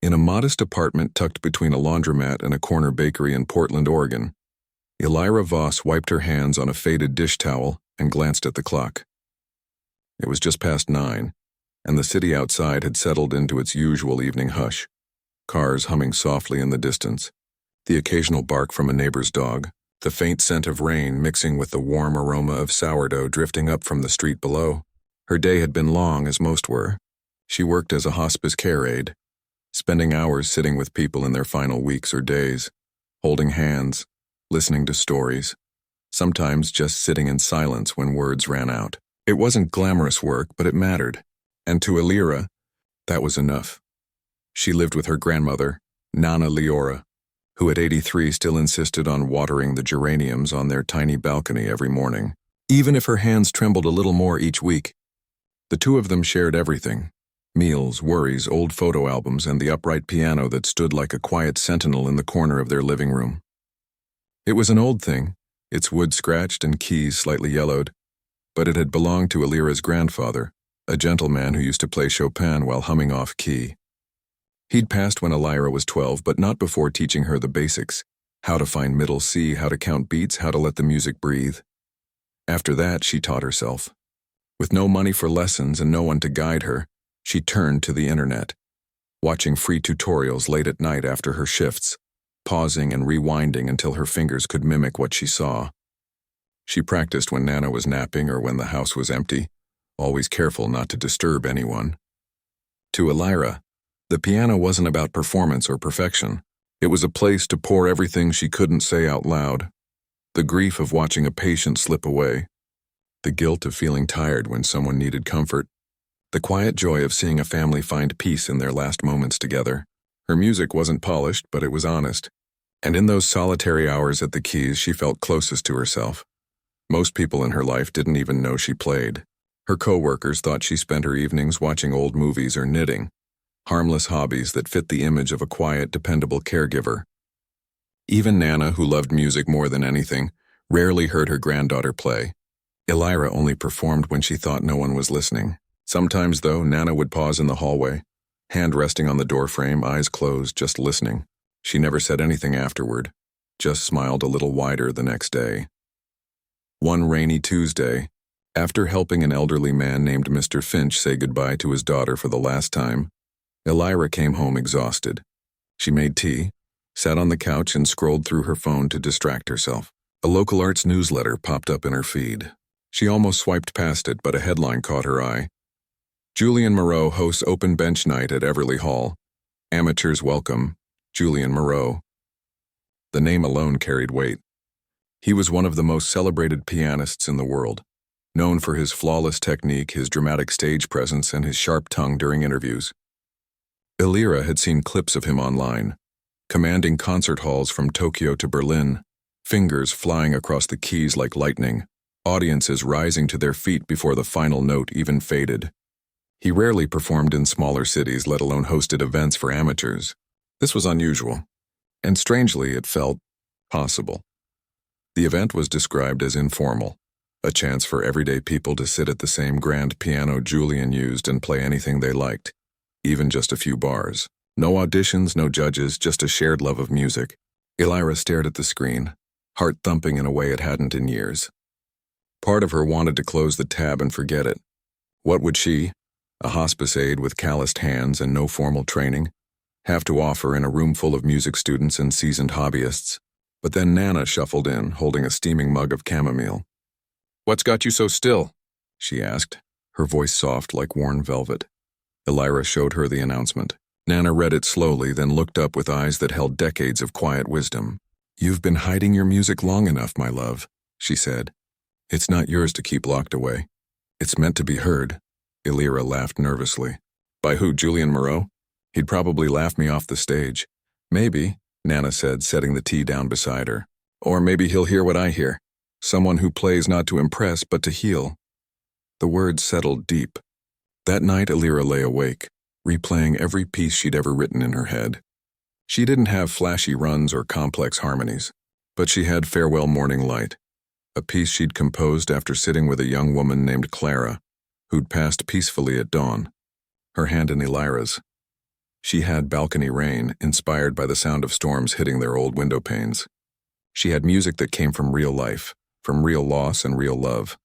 In a modest apartment tucked between a laundromat and a corner bakery in Portland, Oregon, Elira Voss wiped her hands on a faded dish towel and glanced at the clock. It was just past 9, and the city outside had settled into its usual evening hush, cars humming softly in the distance, the occasional bark from a neighbor's dog, the faint scent of rain mixing with the warm aroma of sourdough drifting up from the street below. Her day had been long, as most were. She worked as a hospice care aide, spending hours sitting with people in their final weeks or days, holding hands, listening to stories, sometimes just sitting in silence when words ran out. It wasn't glamorous work, but it mattered, and to Elira, that was enough. She lived with her grandmother, Nana Leora, who at 83 still insisted on watering the geraniums on their tiny balcony every morning, even if her hands trembled a little more each week. The two of them shared everything: meals, worries, old photo albums, and the upright piano that stood like a quiet sentinel in the corner of their living room. It was an old thing, its wood scratched and keys slightly yellowed, but it had belonged to Elira's grandfather, a gentleman who used to play Chopin while humming off key. He'd passed when Elira was 12, but not before teaching her the basics: how to find middle C, how to count beats, how to let the music breathe. After that, she taught herself. With no money for lessons and no one to guide her, she turned to the internet, watching free tutorials late at night after her shifts, pausing and rewinding until her fingers could mimic what she saw. She practiced when Nana was napping or when the house was empty, always careful not to disturb anyone. To Elira, the piano wasn't about performance or perfection. It was a place to pour everything she couldn't say out loud: the grief of watching a patient slip away, the guilt of feeling tired when someone needed comfort, the quiet joy of seeing a family find peace in their last moments together. Her music wasn't polished, but it was honest, and in those solitary hours at the keys she felt closest to herself. Most people in her life didn't even know she played. Her co-workers thought she spent her evenings watching old movies or knitting, harmless hobbies that fit the image of a quiet, dependable caregiver. Even Nana, who loved music more than anything, rarely heard her granddaughter play. Elira only performed when she thought no one was listening. Sometimes, though, Nana would pause in the hallway, hand resting on the doorframe, eyes closed, just listening. She never said anything afterward, just smiled a little wider the next day. One rainy Tuesday, after helping an elderly man named Mr. Finch say goodbye to his daughter for the last time, Elira came home exhausted. She made tea, sat on the couch, and scrolled through her phone to distract herself. A local arts newsletter popped up in her feed. She almost swiped past it, but a headline caught her eye. Julian Moreau hosts open bench night at Everly Hall. Amateurs welcome, Julian Moreau. The name alone carried weight. He was one of the most celebrated pianists in the world, known for his flawless technique, his dramatic stage presence, and his sharp tongue during interviews. Elira had seen clips of him online, commanding concert halls from Tokyo to Berlin, fingers flying across the keys like lightning, audiences rising to their feet before the final note even faded. He rarely performed in smaller cities, let alone hosted events for amateurs. This was unusual, and strangely it felt possible. The event was described as informal, a chance for everyday people to sit at the same grand piano Julian used and play anything they liked, even just a few bars. No auditions, no judges, just a shared love of music. Elira stared at the screen, heart thumping in a way it hadn't in years. Part of her wanted to close the tab and forget it. What would she, a hospice aide with calloused hands and no formal training, have to offer in a room full of music students and seasoned hobbyists? But then Nana shuffled in, holding a steaming mug of chamomile. "What's got you so still?" she asked, her voice soft like worn velvet. Elira showed her the announcement. Nana read it slowly, then looked up with eyes that held decades of quiet wisdom. "You've been hiding your music long enough, my love," she said. "It's not yours to keep locked away. It's meant to be heard." Elira laughed nervously. "By who, Julian Moreau? He'd probably laugh me off the stage." "Maybe," Nana said, setting the tea down beside her. "Or maybe he'll hear what I hear. Someone who plays not to impress, but to heal." The words settled deep. That night, Elira lay awake, replaying every piece she'd ever written in her head. She didn't have flashy runs or complex harmonies, but she had Farewell Morning Light, a piece she'd composed after sitting with a young woman named Clara, who'd passed peacefully at dawn, her hand in Elira's. She had balcony rain, inspired by the sound of storms hitting their old window panes. She had music that came from real life, from real loss and real love.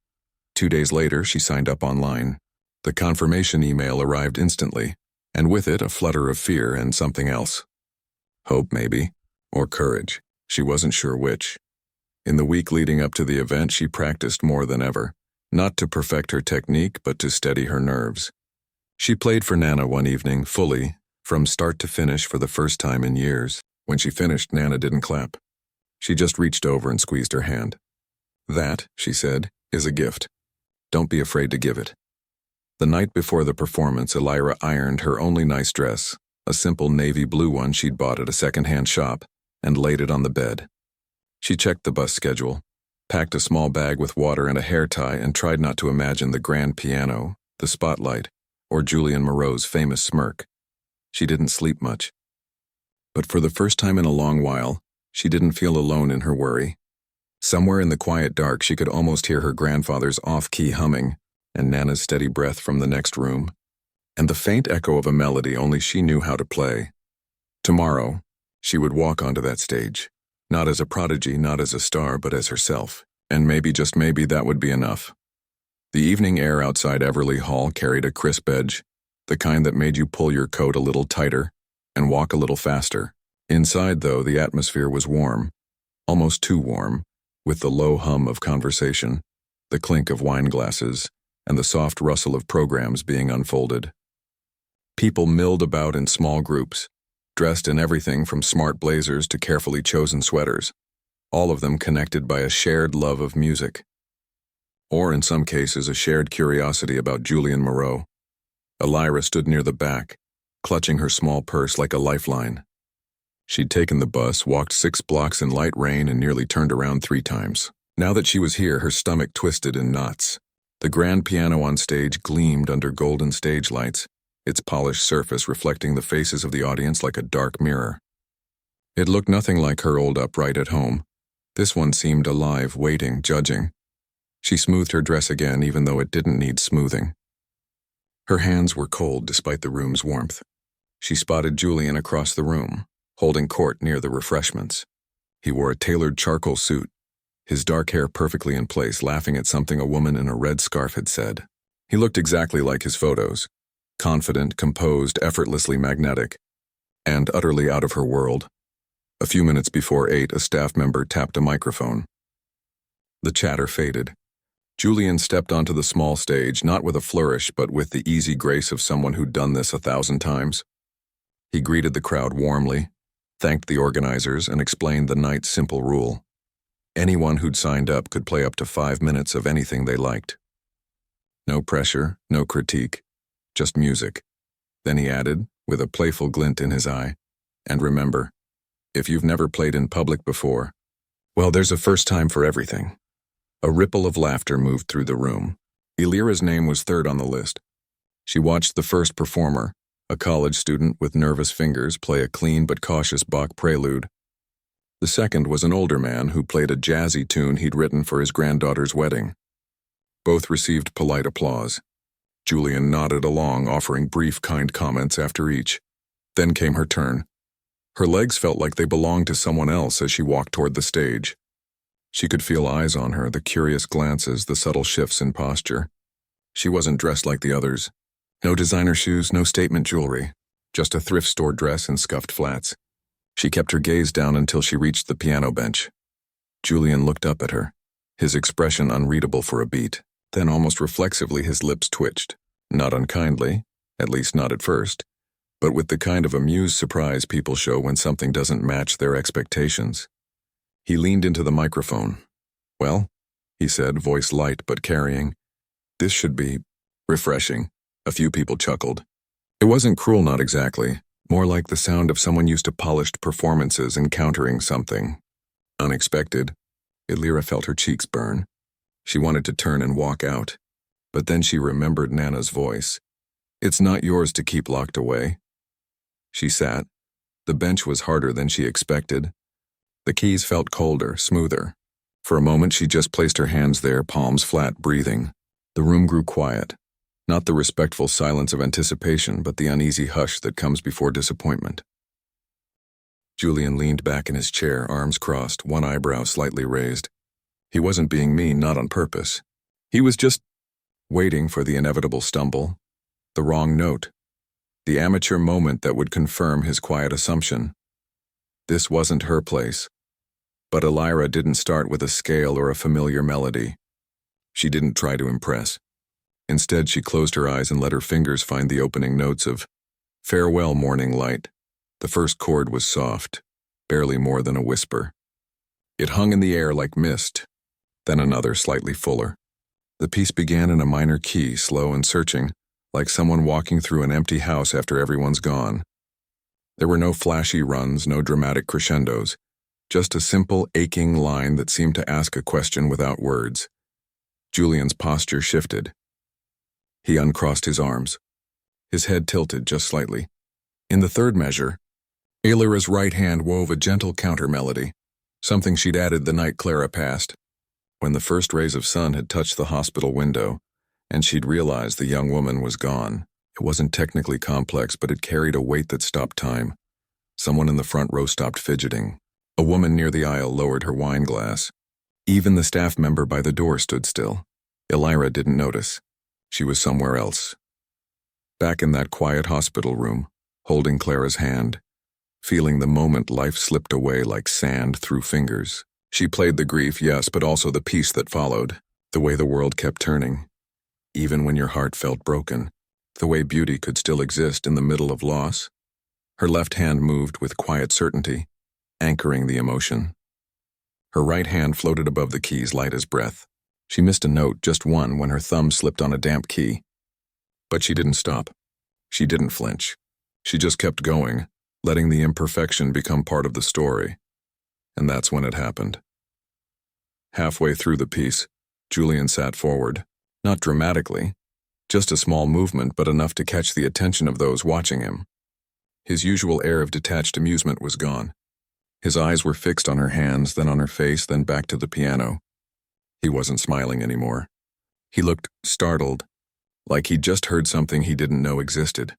2 days later, she signed up online. The confirmation email arrived instantly, and with it a flutter of fear and something else. Hope, maybe, or courage. She wasn't sure which. In the week leading up to the event, she practiced more than ever, not to perfect her technique, but to steady her nerves. She played for Nana one evening, fully, from start to finish for the first time in years. When she finished, Nana didn't clap. She just reached over and squeezed her hand. "That," she said, "is a gift. Don't be afraid to give it." The night before the performance, Elira ironed her only nice dress, a simple navy blue one she'd bought at a second-hand shop, and laid it on the bed. She checked the bus schedule, packed a small bag with water and a hair tie, and tried not to imagine the grand piano, the spotlight, or Julian Moreau's famous smirk. She didn't sleep much. But for the first time in a long while, she didn't feel alone in her worry. Somewhere in the quiet dark, she could almost hear her grandfather's off-key humming, and Nana's steady breath from the next room, and the faint echo of a melody only she knew how to play. Tomorrow, she would walk onto that stage, not as a prodigy, not as a star, but as herself, and maybe, just maybe, that would be enough. The evening air outside Everly Hall carried a crisp edge, the kind that made you pull your coat a little tighter and walk a little faster. Inside, though, the atmosphere was warm, almost too warm, with the low hum of conversation, the clink of wine glasses, and the soft rustle of programs being unfolded. People milled about in small groups, dressed in everything from smart blazers to carefully chosen sweaters, all of them connected by a shared love of music. Or, in some cases, a shared curiosity about Julian Moreau. Elira stood near the back, clutching her small purse like a lifeline. She'd taken the bus, walked 6 blocks in light rain, and nearly turned around 3 times. Now that she was here, her stomach twisted in knots. The grand piano on stage gleamed under golden stage lights, its polished surface reflecting the faces of the audience like a dark mirror. It looked nothing like her old upright at home. This one seemed alive, waiting, judging. She smoothed her dress again, even though it didn't need smoothing. Her hands were cold despite the room's warmth. She spotted Julian across the room, holding court near the refreshments. He wore a tailored charcoal suit, his dark hair perfectly in place, laughing at something a woman in a red scarf had said. He looked exactly like his photos, confident, composed, effortlessly magnetic, and utterly out of her world. A few minutes before 8, a staff member tapped a microphone. The chatter faded. Julian stepped onto the small stage, not with a flourish, but with the easy grace of someone who'd done this 1,000 times. He greeted the crowd warmly, thanked the organizers, and explained the night's simple rule. Anyone who'd signed up could play up to 5 minutes of anything they liked. No pressure, no critique, just music. Then he added, with a playful glint in his eye, "And remember, if you've never played in public before, well, there's a first time for everything." A ripple of laughter moved through the room. Elira's name was third on the list. She watched the first performer, a college student with nervous fingers, play a clean but cautious Bach prelude. The second was an older man who played a jazzy tune he'd written for his granddaughter's wedding. Both received polite applause. Julian nodded along, offering brief, kind comments after each. Then came her turn. Her legs felt like they belonged to someone else as she walked toward the stage. She could feel eyes on her, the curious glances, the subtle shifts in posture. She wasn't dressed like the others. No designer shoes, no statement jewelry, just a thrift store dress and scuffed flats. She kept her gaze down until she reached the piano bench. Julian looked up at her, his expression unreadable for a beat. Then almost reflexively his lips twitched, not unkindly, at least not at first, but with the kind of amused surprise people show when something doesn't match their expectations. He leaned into the microphone. "Well," he said, voice light but carrying, "this should be refreshing." A few people chuckled. It wasn't cruel, not exactly, more like the sound of someone used to polished performances encountering something unexpected. Elira felt her cheeks burn. She wanted to turn and walk out, but then she remembered Nana's voice. "It's not yours to keep locked away." She sat. The bench was harder than she expected. The keys felt colder, smoother. For a moment she just placed her hands there, palms flat, breathing. The room grew quiet. Not the respectful silence of anticipation, but the uneasy hush that comes before disappointment. Julian leaned back in his chair, arms crossed, one eyebrow slightly raised. He wasn't being mean, not on purpose. He was just waiting for the inevitable stumble, the wrong note, the amateur moment that would confirm his quiet assumption. This wasn't her place. But Elira didn't start with a scale or a familiar melody. She didn't try to impress. Instead, she closed her eyes and let her fingers find the opening notes of Farewell, Morning Light. The first chord was soft, barely more than a whisper. It hung in the air like mist, then another slightly fuller. The piece began in a minor key, slow and searching, like someone walking through an empty house after everyone's gone. There were no flashy runs, no dramatic crescendos, just a simple, aching line that seemed to ask a question without words. Julian's posture shifted. He uncrossed his arms. His head tilted just slightly. In the third measure, Elira's right hand wove a gentle counter-melody, something she'd added the night Clara passed, when the first rays of sun had touched the hospital window, and she'd realized the young woman was gone. It wasn't technically complex, but it carried a weight that stopped time. Someone in the front row stopped fidgeting. A woman near the aisle lowered her wine glass. Even the staff member by the door stood still. Elira didn't notice. She was somewhere else. Back in that quiet hospital room, holding Clara's hand, feeling the moment life slipped away like sand through fingers. She played the grief, yes, but also the peace that followed, the way the world kept turning. Even when your heart felt broken, the way beauty could still exist in the middle of loss. Her left hand moved with quiet certainty, anchoring the emotion. Her right hand floated above the keys, light as breath. She missed a note, just one, when her thumb slipped on a damp key. But she didn't stop. She didn't flinch. She just kept going, letting the imperfection become part of the story. And that's when it happened. Halfway through the piece, Julian sat forward, not dramatically, just a small movement, but enough to catch the attention of those watching him. His usual air of detached amusement was gone. His eyes were fixed on her hands, then on her face, then back to the piano. He wasn't smiling anymore. He looked startled, like he'd just heard something he didn't know existed.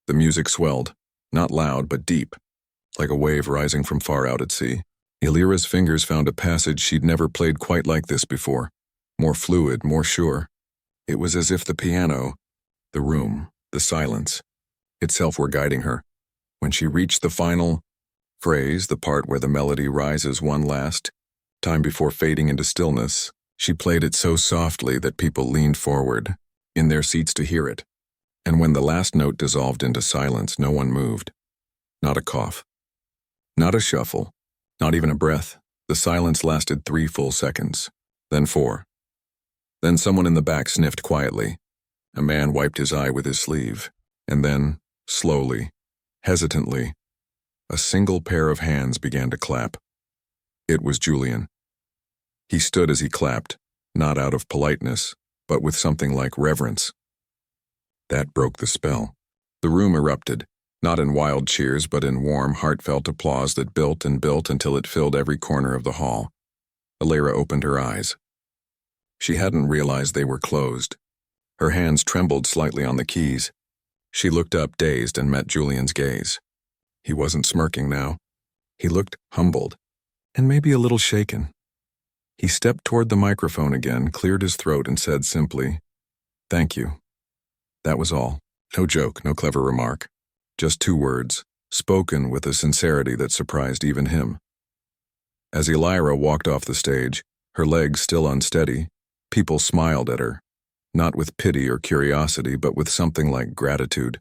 The music swelled, not loud but deep, like a wave rising from far out at sea. Elira's fingers found a passage she'd never played quite like this before, more fluid, more sure. It was as if the piano, the room, the silence, itself were guiding her. When she reached the final phrase, the part where the melody rises one last time before fading into stillness, she played it so softly that people leaned forward, in their seats to hear it. And when the last note dissolved into silence, no one moved. Not a cough. Not a shuffle. Not even a breath. The silence lasted 3 full seconds. Then 4. Then someone in the back sniffed quietly. A man wiped his eye with his sleeve. And then, slowly, hesitantly, a single pair of hands began to clap. It was Julian. He stood as he clapped, not out of politeness, but with something like reverence. That broke the spell. The room erupted, not in wild cheers, but in warm, heartfelt applause that built and built until it filled every corner of the hall. Elira opened her eyes. She hadn't realized they were closed. Her hands trembled slightly on the keys. She looked up, dazed, and met Julian's gaze. He wasn't smirking now. He looked humbled, and maybe a little shaken. He stepped toward the microphone again, cleared his throat, and said simply, "Thank you." That was all. No joke, no clever remark. Just 2 words, spoken with a sincerity that surprised even him. As Elira walked off the stage, her legs still unsteady, people smiled at her, not with pity or curiosity, but with something like gratitude.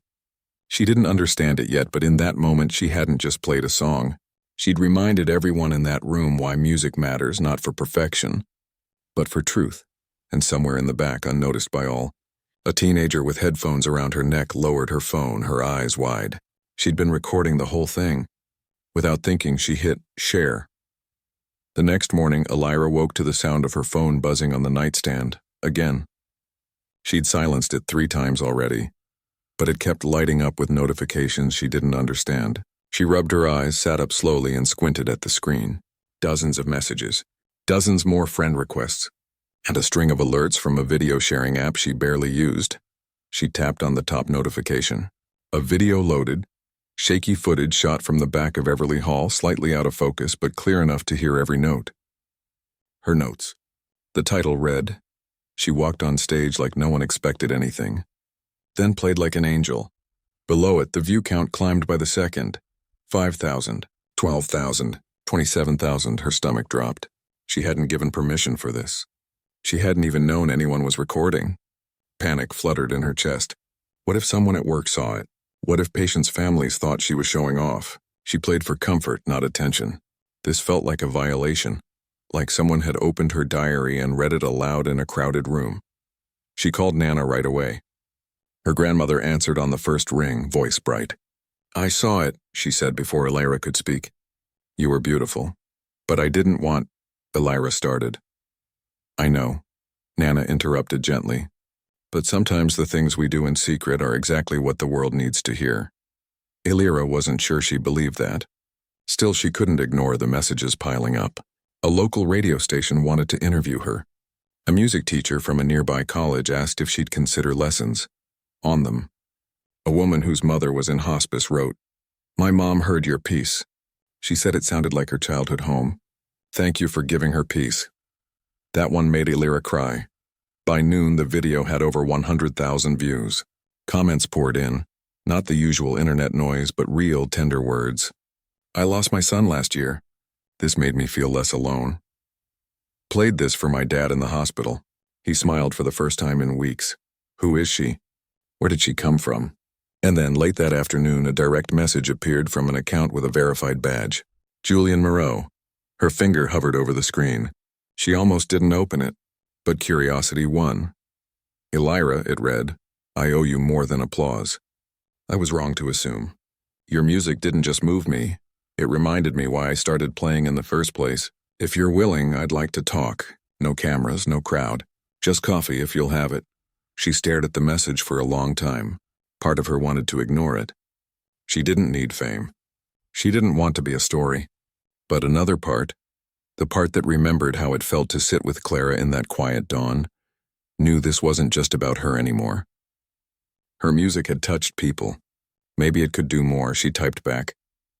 She didn't understand it yet, but in that moment she hadn't just played a song. She'd reminded everyone in that room why music matters not for perfection, but for truth. And somewhere in the back, unnoticed by all, a teenager with headphones around her neck lowered her phone, her eyes wide. She'd been recording the whole thing. Without thinking, she hit share. The next morning, Elira woke to the sound of her phone buzzing on the nightstand, again. She'd silenced it 3 times already, but it kept lighting up with notifications she didn't understand. She rubbed her eyes, sat up slowly, and squinted at the screen. Dozens of messages, dozens more friend requests, and a string of alerts from a video sharing app she barely used. She tapped on the top notification. A video loaded, shaky footage shot from the back of Everly Hall, slightly out of focus but clear enough to hear every note. Her notes. The title read, "She walked on stage like no one expected anything," then played like an angel. Below it, the view count climbed by the second. 5,000, 12,000, 27,000. Her stomach dropped. She hadn't given permission for this. She hadn't even known anyone was recording. Panic fluttered in her chest. What if someone at work saw it? What if patients' families thought she was showing off? She played for comfort, not attention. This felt like a violation, like someone had opened her diary and read it aloud in a crowded room. She called Nana right away. Her grandmother answered on the first ring, voice bright. "I saw it," she said before Elira could speak. "You were beautiful. But I didn't want—" Elira started. "I know," Nana interrupted gently. "But sometimes the things we do in secret are exactly what the world needs to hear." Elira wasn't sure she believed that. Still, she couldn't ignore the messages piling up. A local radio station wanted to interview her. A music teacher from a nearby college asked if she'd consider lessons. On them. A woman whose mother was in hospice wrote, "My mom heard your piece. She said it sounded like her childhood home. Thank you for giving her peace." That one made Elira cry. By noon, the video had over 100,000 views. Comments poured in, not the usual internet noise, but real, tender words. "I lost my son last year. This made me feel less alone. Played this for my dad in the hospital. He smiled for the first time in weeks. Who is she? Where did she come from?" And then, late that afternoon, a direct message appeared from an account with a verified badge. Julian Moreau. Her finger hovered over the screen. She almost didn't open it, but curiosity won. "Elira," it read, "I owe you more than applause. I was wrong to assume. Your music didn't just move me. It reminded me why I started playing in the first place. If you're willing, I'd like to talk. No cameras, no crowd. Just coffee if you'll have it." She stared at the message for a long time. Part of her wanted to ignore it. She didn't need fame. She didn't want to be a story. But another part, the part that remembered how it felt to sit with Clara in that quiet dawn, knew this wasn't just about her anymore. Her music had touched people. Maybe it could do more, she typed back.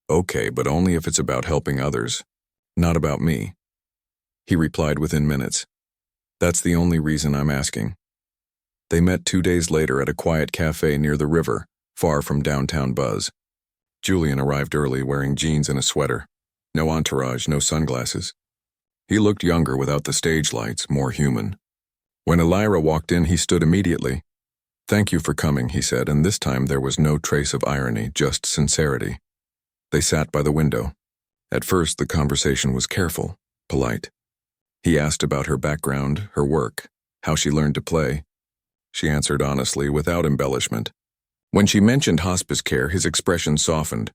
"Okay, but only if it's about helping others. Not about me." He replied within minutes. "That's the only reason I'm asking." They met 2 days later at a quiet cafe near the river, far from downtown buzz. Julian arrived early, wearing jeans and a sweater. No entourage, no sunglasses. He looked younger without the stage lights, more human. When Elira walked in, he stood immediately. "Thank you for coming," he said, and this time there was no trace of irony, just sincerity. They sat by the window. At first, the conversation was careful, polite. He asked about her background, her work, how she learned to play. She answered honestly, without embellishment. When she mentioned hospice care, his expression softened.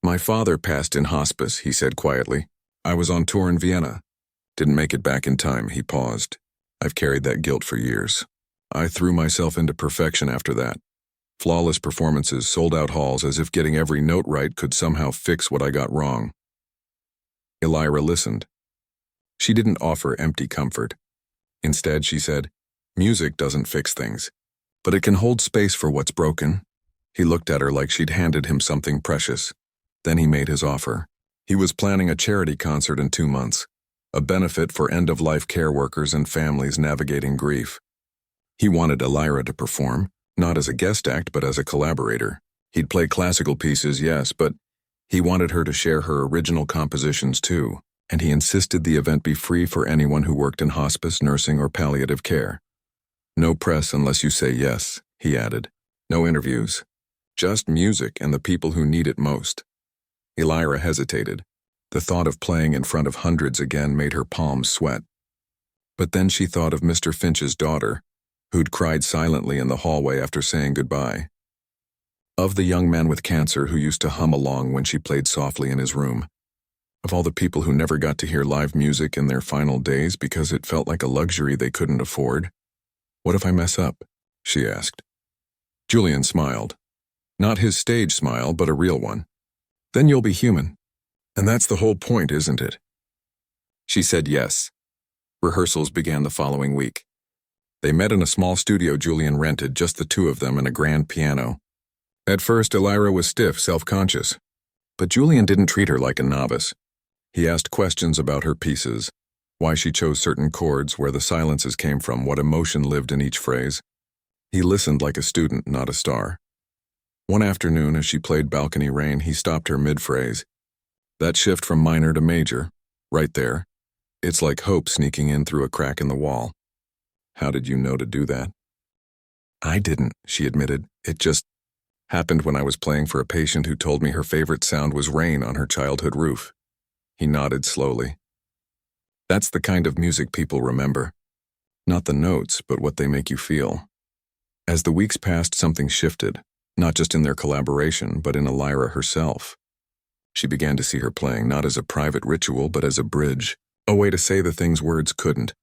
"My father passed in hospice," he said quietly. "I was on tour in Vienna. Didn't make it back in time," he paused. "I've carried that guilt for years. I threw myself into perfection after that. Flawless performances, sold-out halls, as if getting every note right could somehow fix what I got wrong." Elira listened. She didn't offer empty comfort. Instead, she said, "Music doesn't fix things, but it can hold space for what's broken." He looked at her like she'd handed him something precious. Then he made his offer. He was planning a charity concert in 2 months, a benefit for end-of-life care workers and families navigating grief. He wanted Elira to perform, not as a guest act but as a collaborator. He'd play classical pieces, yes, but he wanted her to share her original compositions too, and he insisted the event be free for anyone who worked in hospice, nursing, or palliative care. "No press unless you say yes," he added. "No interviews. Just music and the people who need it most." Elira hesitated. The thought of playing in front of hundreds again made her palms sweat. But then she thought of Mr. Finch's daughter, who'd cried silently in the hallway after saying goodbye. Of the young man with cancer who used to hum along when she played softly in his room. Of all the people who never got to hear live music in their final days because it felt like a luxury they couldn't afford. "What if I mess up?" she asked. Julian smiled. Not his stage smile, but a real one. "Then you'll be human. And that's the whole point, isn't it?" She said yes. Rehearsals began the following week. They met in a small studio Julian rented, just the two of them and a grand piano. At first, Elira was stiff, self-conscious. But Julian didn't treat her like a novice. He asked questions about her pieces, why she chose certain chords, where the silences came from, what emotion lived in each phrase. He listened like a student, not a star. One afternoon, as she played Balcony Rain, he stopped her mid-phrase. That shift from minor to major, right there, it's like hope sneaking in through a crack in the wall. How did you know to do that? I didn't, she admitted. It just happened when I was playing for a patient who told me her favorite sound was rain on her childhood roof. He nodded slowly. That's the kind of music people remember. Not the notes, but what they make you feel. As the weeks passed, something shifted, not just in their collaboration, but in Elira herself. She began to see her playing not as a private ritual, but as a bridge, a way to say the things words couldn't.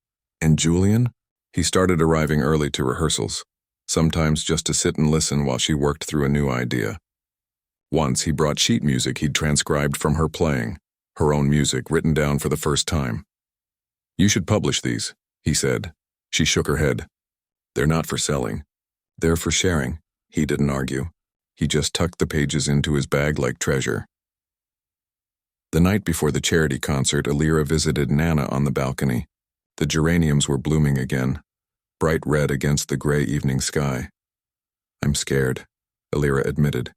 And Julian? He started arriving early to rehearsals, sometimes just to sit and listen while she worked through a new idea. Once he brought sheet music he'd transcribed from her playing, her own music written down for the first time. You should publish these, he said. She shook her head. They're not for selling. They're for sharing. He didn't argue. He just tucked the pages into his bag like treasure. The night before the charity concert, Elira visited Nana on the balcony. The geraniums were blooming again, bright red against the gray evening sky. I'm scared, Elira admitted,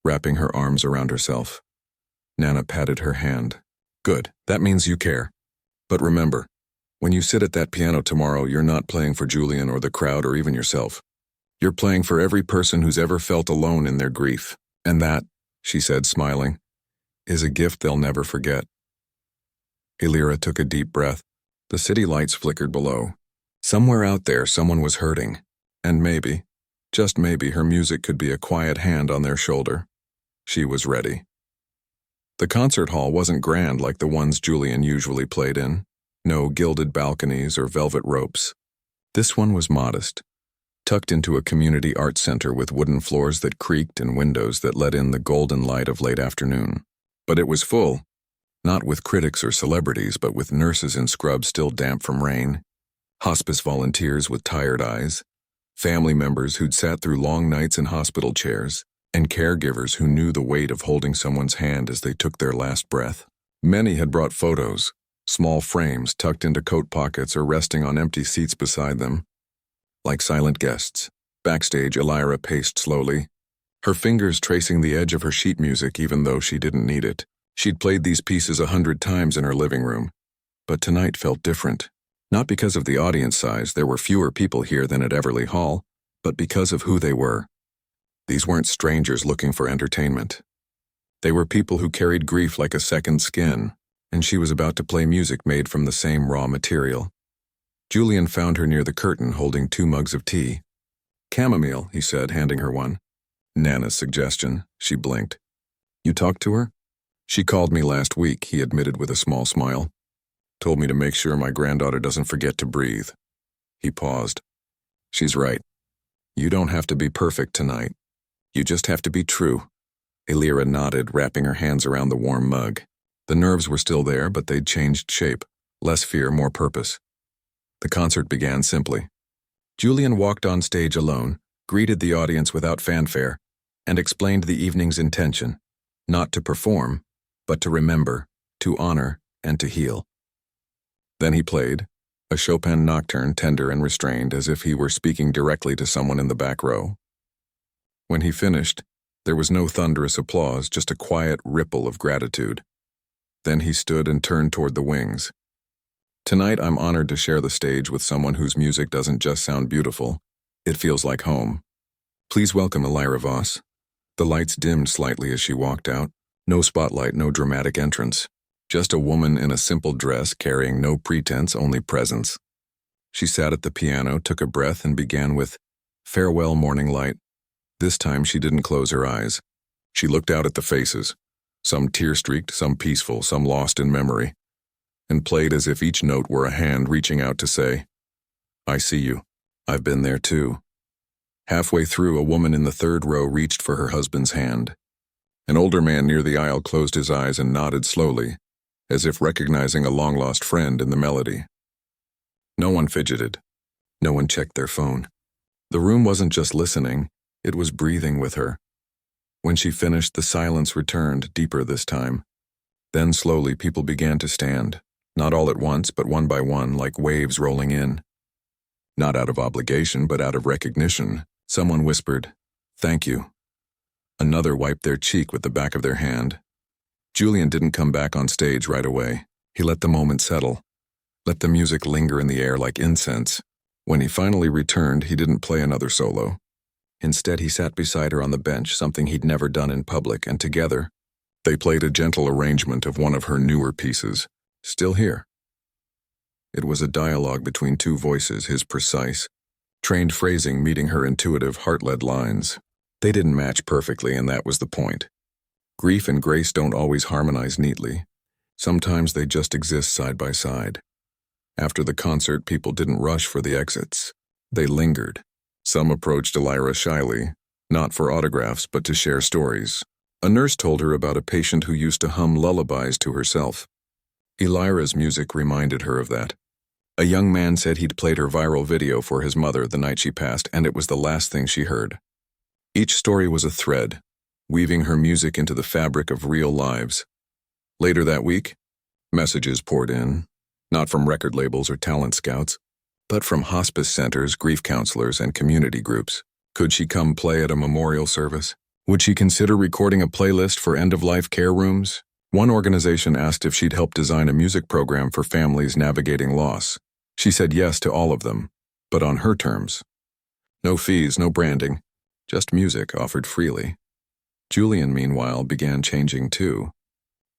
wrapping her arms around herself. Nana patted her hand. Good, that means you care. But remember, when you sit at that piano tomorrow, you're not playing for Julian or the crowd or even yourself. You're playing for every person who's ever felt alone in their grief. And that, she said, smiling, is a gift they'll never forget. Elira took a deep breath. The city lights flickered below. Somewhere out there, someone was hurting. And maybe, just maybe, her music could be a quiet hand on their shoulder. She was ready. The concert hall wasn't grand like the ones Julian usually played in. No gilded balconies or velvet ropes. This one was modest, tucked into a community art center with wooden floors that creaked and windows that let in the golden light of late afternoon. But it was full, not with critics or celebrities, but with nurses in scrubs still damp from rain, hospice volunteers with tired eyes, family members who'd sat through long nights in hospital chairs, and caregivers who knew the weight of holding someone's hand as they took their last breath. Many had brought photos, small frames tucked into coat pockets or resting on empty seats beside them. Like silent guests, backstage Elira paced slowly, her fingers tracing the edge of her sheet music even though she didn't need it. She'd played these pieces 100 times in her living room, but tonight felt different. Not because of the audience size, there were fewer people here than at Everly Hall, but because of who they were. These weren't strangers looking for entertainment. They were people who carried grief like a second skin, and she was about to play music made from the same raw material. Julian found her near the curtain holding 2 mugs of tea. Chamomile, he said, handing her one. Nana's suggestion. She blinked. You talked to her? She called me last week, he admitted with a small smile. Told me to make sure my granddaughter doesn't forget to breathe. He paused. She's right. You don't have to be perfect tonight. You just have to be true. Elira nodded, wrapping her hands around the warm mug. The nerves were still there, but they'd changed shape. Less fear, more purpose. The concert began simply. Julian walked on stage alone, greeted the audience without fanfare, and explained the evening's intention. Not to perform, but to remember, to honor, and to heal. Then he played, a Chopin nocturne, tender and restrained, as if he were speaking directly to someone in the back row. When he finished, there was no thunderous applause, just a quiet ripple of gratitude. Then he stood and turned toward the wings. Tonight I'm honored to share the stage with someone whose music doesn't just sound beautiful, it feels like home. Please welcome Elira Voss. The lights dimmed slightly as she walked out. No spotlight, no dramatic entrance. Just a woman in a simple dress carrying no pretense, only presence. She sat at the piano, took a breath, and began with, Farewell, Morning Light. This time she didn't close her eyes. She looked out at the faces, some tear-streaked, some peaceful, some lost in memory, and played as if each note were a hand reaching out to say, I see you. I've been there too. Halfway through, a woman in the third row reached for her husband's hand. An older man near the aisle closed his eyes and nodded slowly, as if recognizing a long-lost friend in the melody. No one fidgeted. No one checked their phone. The room wasn't just listening, it was breathing with her. When she finished, the silence returned, deeper this time. Then slowly people began to stand, not all at once, but one by one, like waves rolling in. Not out of obligation, but out of recognition. Someone whispered, "Thank you." Another wiped their cheek with the back of their hand. Julian didn't come back on stage right away. He let the moment settle, let the music linger in the air like incense. When he finally returned, he didn't play another solo. Instead, he sat beside her on the bench, something he'd never done in public, and together, they played a gentle arrangement of one of her newer pieces, Still Here. It was a dialogue between two voices, his precise, trained phrasing meeting her intuitive, heart-led lines. They didn't match perfectly, and that was the point. Grief and grace don't always harmonize neatly. Sometimes they just exist side by side. After the concert, people didn't rush for the exits. They lingered. Some approached Elira shyly, not for autographs, but to share stories. A nurse told her about a patient who used to hum lullabies to herself. Elira's music reminded her of that. A young man said he'd played her viral video for his mother the night she passed, and it was the last thing she heard. Each story was a thread, weaving her music into the fabric of real lives. Later that week, messages poured in, not from record labels or talent scouts, but from hospice centers, grief counselors, and community groups. Could she come play at a memorial service? Would she consider recording a playlist for end-of-life care rooms? One organization asked if she'd help design a music program for families navigating loss. She said yes to all of them, but on her terms. No fees, no branding, just music offered freely. Julian, meanwhile, began changing too.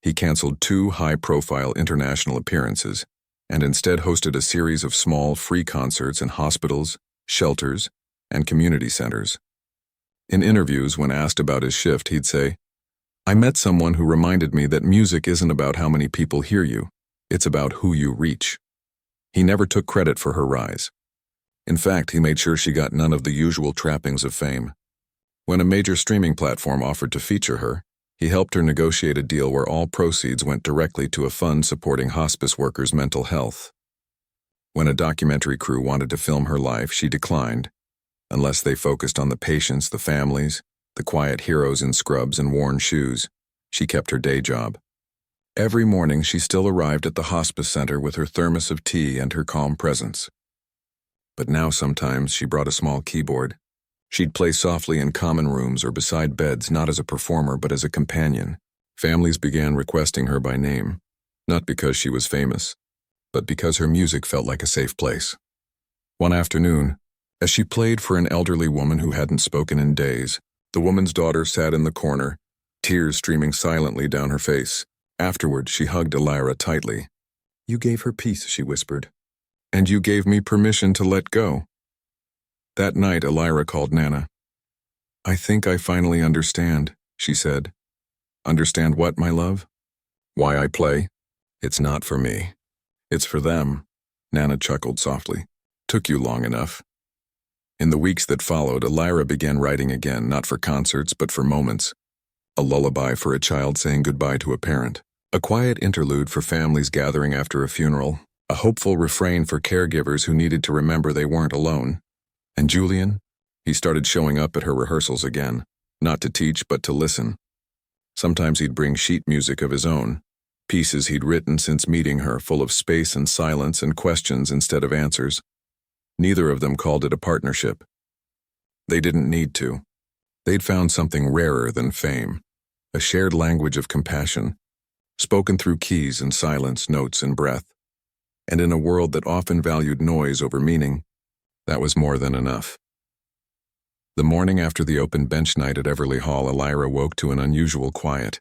He canceled 2 high-profile international appearances and instead hosted a series of small, free concerts in hospitals, shelters, and community centers. In interviews, when asked about his shift, he'd say, "I met someone who reminded me that music isn't about how many people hear you, it's about who you reach." He never took credit for her rise. In fact, he made sure she got none of the usual trappings of fame. When a major streaming platform offered to feature her, he helped her negotiate a deal where all proceeds went directly to a fund supporting hospice workers' mental health. When a documentary crew wanted to film her life, she declined, unless they focused on the patients, the families, the quiet heroes in scrubs and worn shoes. She kept her day job. Every morning she still arrived at the hospice center with her thermos of tea and her calm presence. But now sometimes she brought a small keyboard. She'd play softly in common rooms or beside beds, not as a performer but as a companion. Families began requesting her by name, not because she was famous, but because her music felt like a safe place. One afternoon, as she played for an elderly woman who hadn't spoken in days, the woman's daughter sat in the corner, tears streaming silently down her face. Afterward, she hugged Elira tightly. "You gave her peace," she whispered, "and you gave me permission to let go." That night, Elira called Nana. "I think I finally understand," she said. "Understand what, my love?" "Why I play? It's not for me. It's for them." Nana chuckled softly. "Took you long enough." In the weeks that followed, Elira began writing again, not for concerts, but for moments. A lullaby for a child saying goodbye to a parent. A quiet interlude for families gathering after a funeral. A hopeful refrain for caregivers who needed to remember they weren't alone. And Julian? He started showing up at her rehearsals again, not to teach, but to listen. Sometimes he'd bring sheet music of his own, pieces he'd written since meeting her, full of space and silence and questions instead of answers. Neither of them called it a partnership. They didn't need to. They'd found something rarer than fame, a shared language of compassion, spoken through keys and silence, notes and breath. And in a world that often valued noise over meaning, that was more than enough. The morning after the open bench night at Everly Hall, Elira woke to an unusual quiet.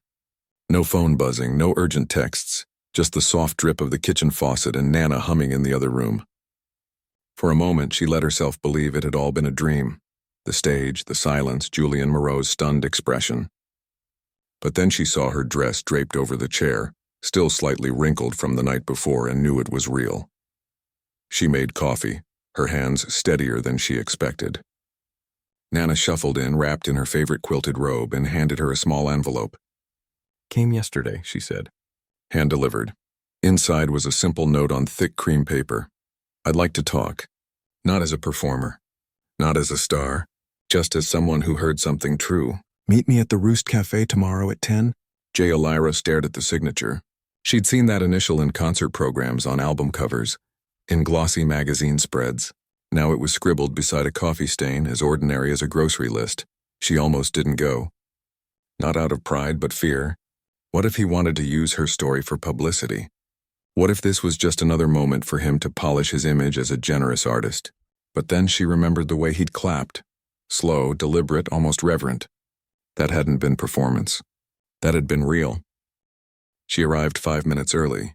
No phone buzzing, no urgent texts, just the soft drip of the kitchen faucet and Nana humming in the other room. For a moment, she let herself believe it had all been a dream. The stage, the silence, Julian Moreau's stunned expression. But then she saw her dress draped over the chair, still slightly wrinkled from the night before, and knew it was real. She made coffee, her hands steadier than she expected. Nana shuffled in, wrapped in her favorite quilted robe, and handed her a small envelope. "Came yesterday," she said. Hand-delivered. Inside was a simple note on thick cream paper. "I'd like to talk. Not as a performer, not as a star, just as someone who heard something true. Meet me at the Roost Cafe tomorrow at 10? Elira stared at the signature. She'd seen that initial in concert programs on album covers, in glossy magazine spreads. Now it was scribbled beside a coffee stain as ordinary as a grocery list. She almost didn't go. Not out of pride, but fear. What if he wanted to use her story for publicity? What if this was just another moment for him to polish his image as a generous artist? But then she remembered the way he'd clapped. Slow, deliberate, almost reverent. That hadn't been performance. That had been real. She arrived 5 minutes early.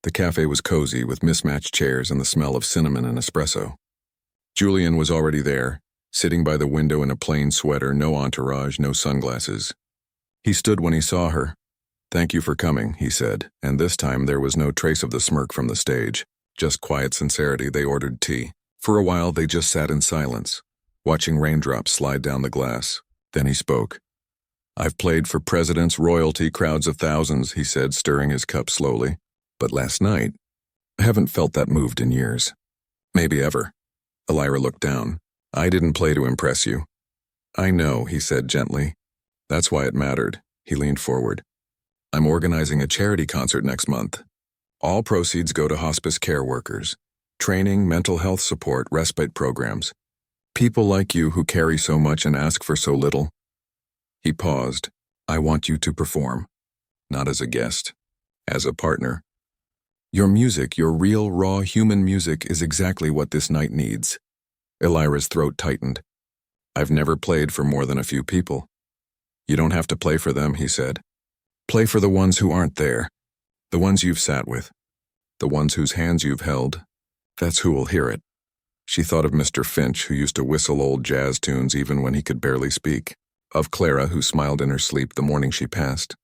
The cafe was cozy with mismatched chairs and the smell of cinnamon and espresso. Julian was already there, sitting by the window in a plain sweater, no entourage, no sunglasses. He stood when he saw her. "Thank you for coming," he said, and this time there was no trace of the smirk from the stage, just quiet sincerity. They ordered tea. For a while they just sat in silence, watching raindrops slide down the glass. Then he spoke. "I've played for presidents, royalty, crowds of thousands," he said, stirring his cup slowly. "But last night, I haven't felt that moved in years. Maybe ever." Elira looked down. "I didn't play to impress you." "I know," he said gently. "That's why it mattered." He leaned forward. "I'm organizing a charity concert next month. All proceeds go to hospice care workers, training, mental health support, respite programs. People like you who carry so much and ask for so little." He paused. "I want you to perform. Not as a guest, as a partner. Your music, your real, raw, human music is exactly what this night needs." Elira's throat tightened. "I've never played for more than a few people." "You don't have to play for them," he said. "Play for the ones who aren't there, the ones you've sat with, the ones whose hands you've held. That's who will hear it." She thought of Mr. Finch, who used to whistle old jazz tunes even when he could barely speak. Of Clara, who smiled in her sleep the morning she passed.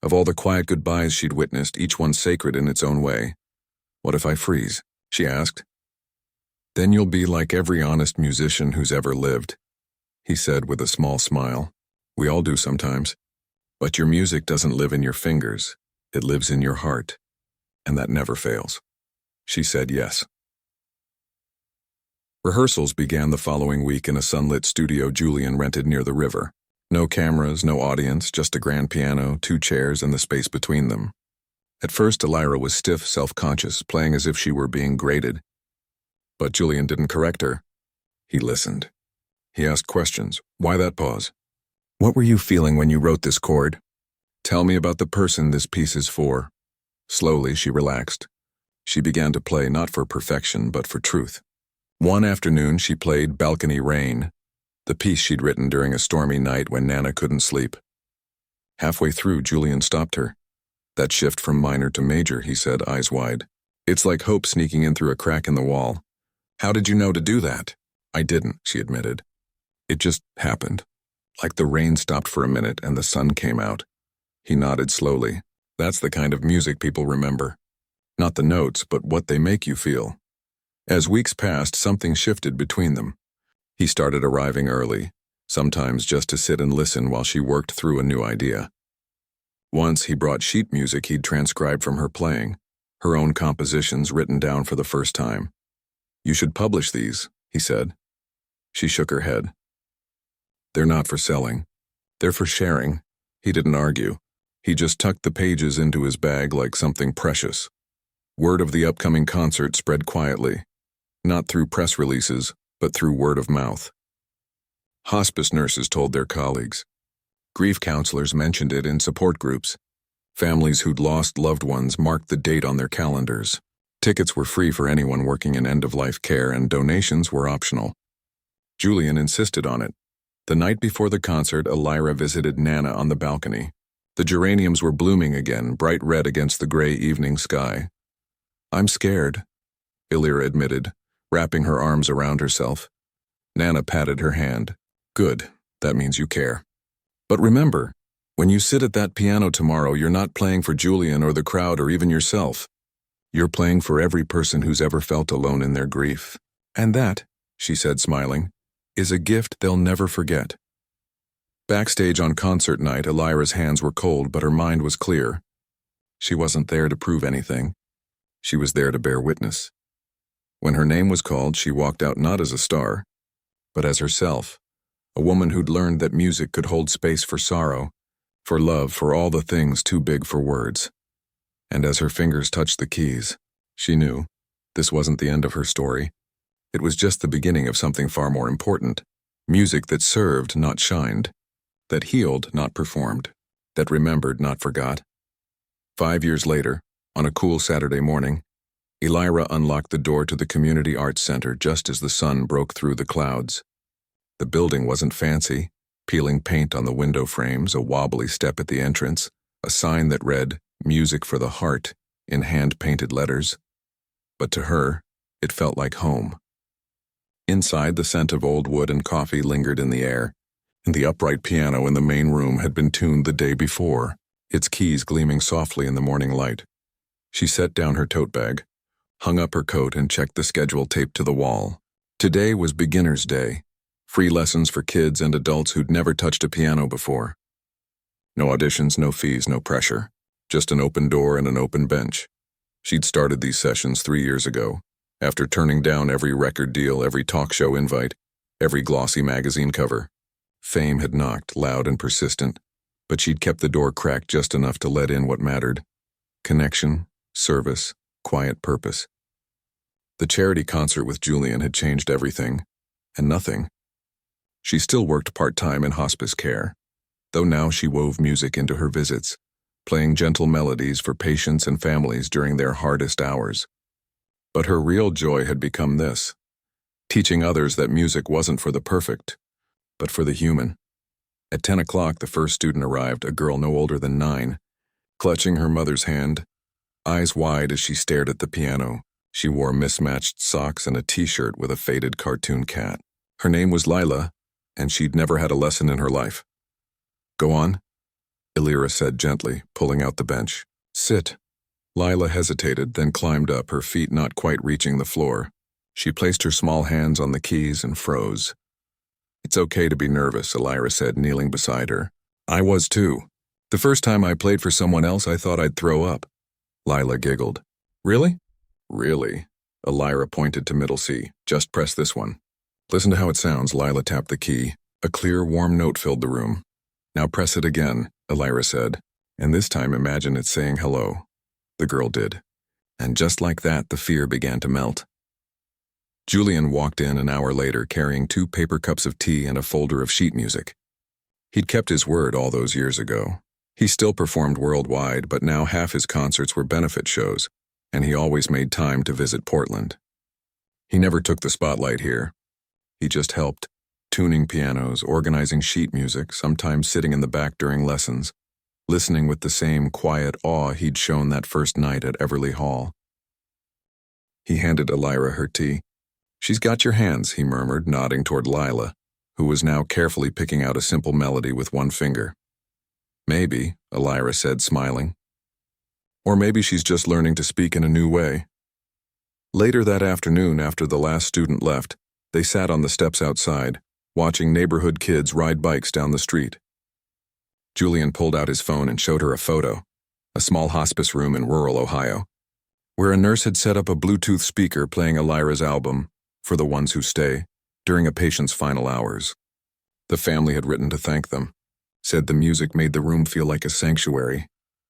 Of all the quiet goodbyes she'd witnessed, each one sacred in its own way. "What if I freeze?" she asked. "Then you'll be like every honest musician who's ever lived," he said with a small smile. "We all do sometimes. But your music doesn't live in your fingers. It lives in your heart. And that never fails." She said yes. Rehearsals began the following week in a sunlit studio Julian rented near the river. No cameras, no audience, just a grand piano, 2 chairs, and the space between them. At first, Elira was stiff, self-conscious, playing as if she were being graded. But Julian didn't correct her. He listened. He asked questions. "Why that pause? What were you feeling when you wrote this chord? Tell me about the person this piece is for." Slowly, she relaxed. She began to play not for perfection, but for truth. One afternoon, she played Balcony Rain, the piece she'd written during a stormy night when Nana couldn't sleep. Halfway through, Julian stopped her. "That shift from minor to major," he said, eyes wide. "It's like hope sneaking in through a crack in the wall. How did you know to do that?" "I didn't," she admitted. "It just happened. Like the rain stopped for a minute and the sun came out." He nodded slowly. "That's the kind of music people remember. Not the notes, but what they make you feel." As weeks passed, something shifted between them. He started arriving early, sometimes just to sit and listen while she worked through a new idea. Once he brought sheet music he'd transcribed from her playing, her own compositions written down for the first time. "You should publish these," he said. She shook her head. "They're not for selling. They're for sharing." He didn't argue. He just tucked the pages into his bag like something precious. Word of the upcoming concert spread quietly, not through press releases, but through word of mouth. Hospice nurses told their colleagues. Grief counselors mentioned it in support groups. Families who'd lost loved ones marked the date on their calendars. Tickets were free for anyone working in end-of-life care, and donations were optional. Julian insisted on it. The night before the concert, Elira visited Nana on the balcony. The geraniums were blooming again, bright red against the gray evening sky. "I'm scared," Elira admitted, wrapping her arms around herself. Nana patted her hand. "Good, that means you care. But remember, when you sit at that piano tomorrow, you're not playing for Julian or the crowd or even yourself. You're playing for every person who's ever felt alone in their grief. And that," she said smiling, "is a gift they'll never forget." Backstage on concert night, Elira's hands were cold, but her mind was clear. She wasn't there to prove anything. She was there to bear witness. When her name was called, she walked out not as a star, but as herself, a woman who'd learned that music could hold space for sorrow, for love, for all the things too big for words. And as her fingers touched the keys, she knew this wasn't the end of her story. It was just the beginning of something far more important. Music that served, not shined, that healed, not performed, that remembered, not forgot. 5 years later, on a cool Saturday morning, Elira unlocked the door to the Community Arts Center just as the sun broke through the clouds. The building wasn't fancy, peeling paint on the window frames, a wobbly step at the entrance, a sign that read, "Music for the Heart," in hand-painted letters. But to her, it felt like home. Inside, the scent of old wood and coffee lingered in the air, and the upright piano in the main room had been tuned the day before, its keys gleaming softly in the morning light. She set down her tote bag, hung up her coat, and checked the schedule taped to the wall. Today was Beginner's Day, free lessons for kids and adults who'd never touched a piano before. No auditions, no fees, no pressure, just an open door and an open bench. She'd started these sessions 3 years ago, after turning down every record deal, every talk show invite, every glossy magazine cover. Fame had knocked, loud and persistent, but she'd kept the door cracked just enough to let in what mattered: connection, service, quiet purpose. The charity concert with Julian had changed everything, and nothing. She still worked part-time in hospice care, though now she wove music into her visits, playing gentle melodies for patients and families during their hardest hours. But her real joy had become this: teaching others that music wasn't for the perfect, but for the human. At 10 o'clock, the first student arrived, a girl no older than 9, clutching her mother's hand, eyes wide as she stared at the piano. She wore mismatched socks and a t-shirt with a faded cartoon cat. Her name was Lila, and she'd never had a lesson in her life. "Go on," Elira said gently, pulling out the bench. "Sit." Lila hesitated, then climbed up, her feet not quite reaching the floor. She placed her small hands on the keys and froze. "It's okay to be nervous," Elira said, kneeling beside her. "I was too. The first time I played for someone else, I thought I'd throw up." Lila giggled. "Really?" "Really." Elira pointed to middle C. "Just press this one." "Listen to how it sounds." Lila tapped the key. A clear, warm note filled the room. "Now press it again," Elira said. "And this time imagine it's saying hello." The girl did. And just like that, the fear began to melt. Julian walked in an hour later carrying 2 paper cups of tea and a folder of sheet music. He'd kept his word all those years ago. He still performed worldwide, but now half his concerts were benefit shows, and he always made time to visit Portland. He never took the spotlight here. He just helped, tuning pianos, organizing sheet music, sometimes sitting in the back during lessons, listening with the same quiet awe he'd shown that first night at Everly Hall. He handed Elira her tea. "She's got your hands," he murmured, nodding toward Lila, who was now carefully picking out a simple melody with one finger. "Maybe," Elira said, smiling. "Or maybe she's just learning to speak in a new way." Later that afternoon, after the last student left, they sat on the steps outside, watching neighborhood kids ride bikes down the street. Julian pulled out his phone and showed her a photo, a small hospice room in rural Ohio, where a nurse had set up a Bluetooth speaker playing Elira's album, For the Ones Who Stay, during a patient's final hours. The family had written to thank them, said the music made the room feel like a sanctuary.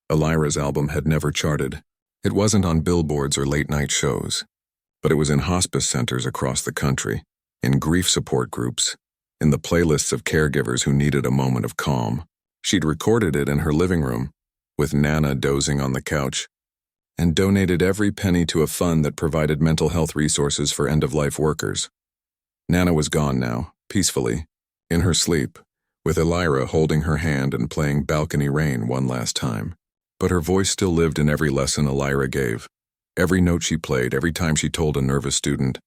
Elira's album had never charted. It wasn't on billboards or late-night shows, but it was in hospice centers across the country, in grief support groups, in the playlists of caregivers who needed a moment of calm. She'd recorded it in her living room, with Nana dozing on the couch, and donated every penny to a fund that provided mental health resources for end-of-life workers. Nana was gone now, peacefully, in her sleep, with Elira holding her hand and playing Balcony Rain one last time. But her voice still lived in every lesson Elira gave, every note she played, every time she told a nervous student,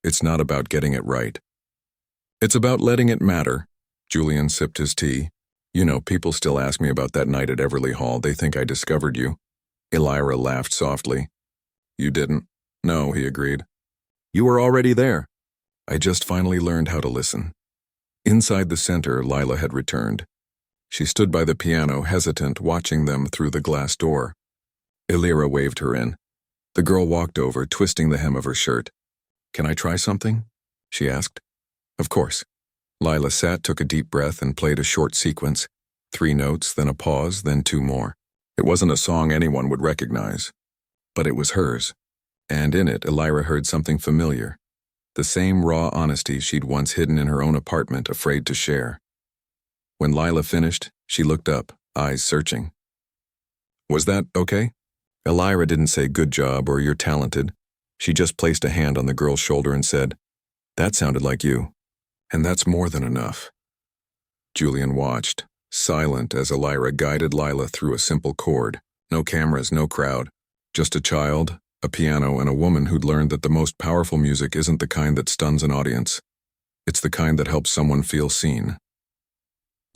"It's not about getting it right. It's about letting it matter." Julian sipped his tea. "You know, people still ask me about that night at Everly Hall. They think I discovered you." Elira laughed softly. "You didn't." "No," he agreed. "You were already there. I just finally learned how to listen." Inside the center, Lila had returned. She stood by the piano, hesitant, watching them through the glass door. Elira waved her in. The girl walked over, twisting the hem of her shirt. "Can I try something?" she asked. "Of course." Lila sat, took a deep breath, and played a short sequence. 3 notes, then a pause, then 2 more. It wasn't a song anyone would recognize, but it was hers. And in it, Elira heard something familiar. The same raw honesty she'd once hidden in her own apartment, afraid to share. When Lila finished, she looked up, eyes searching. "Was that okay?" Elira didn't say "good job" or "you're talented." She just placed a hand on the girl's shoulder and said, "That sounded like you. And that's more than enough." Julian watched, silent as Elira guided Lila through a simple chord. No cameras, no crowd. Just a child, a piano, and a woman who'd learned that the most powerful music isn't the kind that stuns an audience. It's the kind that helps someone feel seen.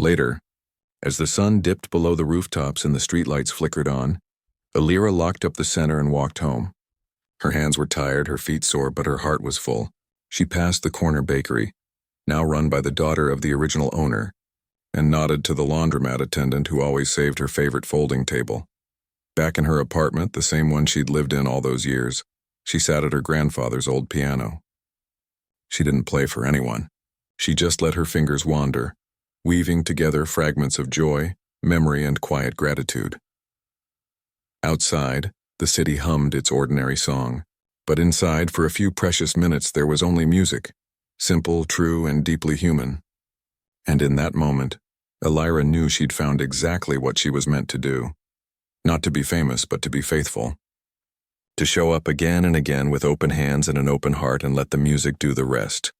Later, as the sun dipped below the rooftops and the streetlights flickered on, Elira locked up the center and walked home. Her hands were tired, her feet sore, but her heart was full. She passed the corner bakery, now run by the daughter of the original owner, and nodded to the laundromat attendant who always saved her favorite folding table. Back in her apartment, the same one she'd lived in all those years, she sat at her grandfather's old piano. She didn't play for anyone. She just let her fingers wander, weaving together fragments of joy, memory, and quiet gratitude. Outside, the city hummed its ordinary song, but inside, for a few precious minutes, there was only music, simple, true, and deeply human. And in that moment, Elira knew she'd found exactly what she was meant to do. Not to be famous, but to be faithful. To show up again and again with open hands and an open heart and let the music do the rest.